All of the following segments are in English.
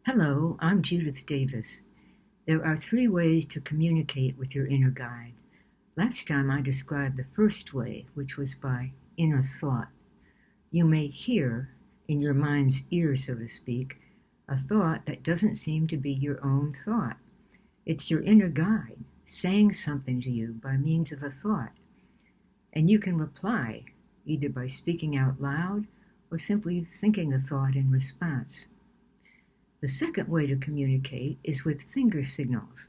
Hello, I'm Judith Davis. There are three ways to communicate with your inner guide. Last time I described the first way, which was by inner thought. You may hear, in your mind's ear, so to speak, a thought that doesn't seem to be your own thought. It's your inner guide saying something to you by means of a thought. And you can reply either by speaking out loud or simply thinking a thought in response. The second way to communicate is with finger signals.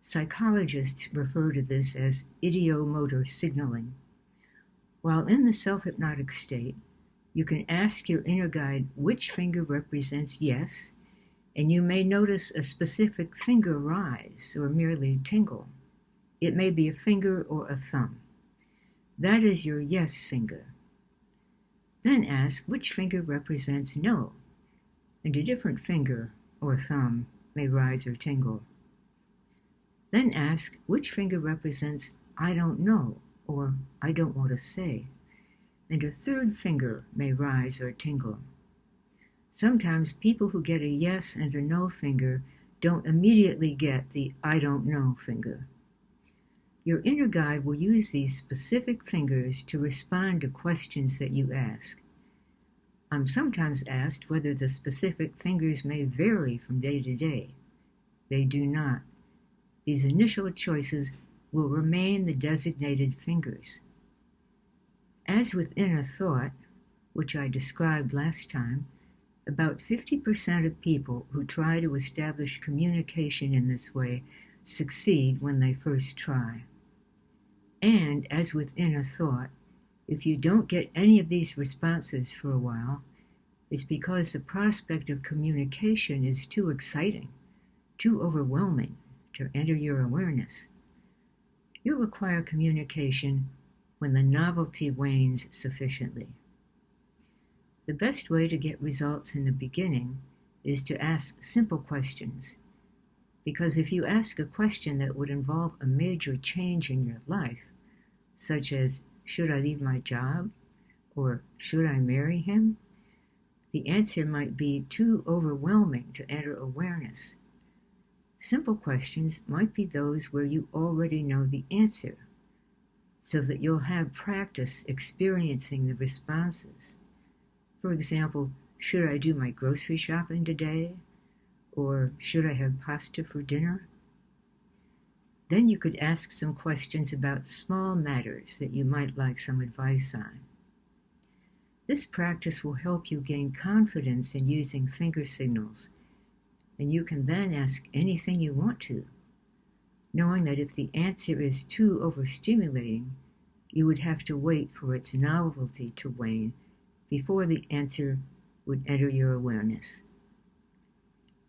Psychologists refer to this as ideomotor signaling. While in the self-hypnotic state, you can ask your inner guide which finger represents yes, and you may notice a specific finger rise or merely tingle. It may be a finger or a thumb. That is your yes finger. Then ask which finger represents no, and a different finger or thumb may rise or tingle. Then ask which finger represents I don't know or I don't want to say, and a third finger may rise or tingle. Sometimes people who get a yes and a no finger don't immediately get the I don't know finger. Your inner guide will use these specific fingers to respond to questions that you ask. I'm sometimes asked whether the specific fingers may vary from day to day. They do not. These initial choices will remain the designated fingers. As with inner thought, which I described last time, about 50% of people who try to establish communication in this way succeed when they first try. And as with inner thought, if you don't get any of these responses for a while, it's because the prospect of communication is too exciting, too overwhelming to enter your awareness. You'll acquire communication when the novelty wanes sufficiently. The best way to get results in the beginning is to ask simple questions, because if you ask a question that would involve a major change in your life, such as, should I leave my job? Or should I marry him? The answer might be too overwhelming to enter awareness. Simple questions might be those where you already know the answer, so that you'll have practice experiencing the responses. For example, should I do my grocery shopping today? Or should I have pasta for dinner? Then you could ask some questions about small matters that you might like some advice on. This practice will help you gain confidence in using finger signals, and you can then ask anything you want to, knowing that if the answer is too overstimulating, you would have to wait for its novelty to wane before the answer would enter your awareness.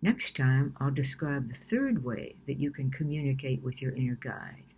Next time, I'll describe the third way that you can communicate with your inner guide.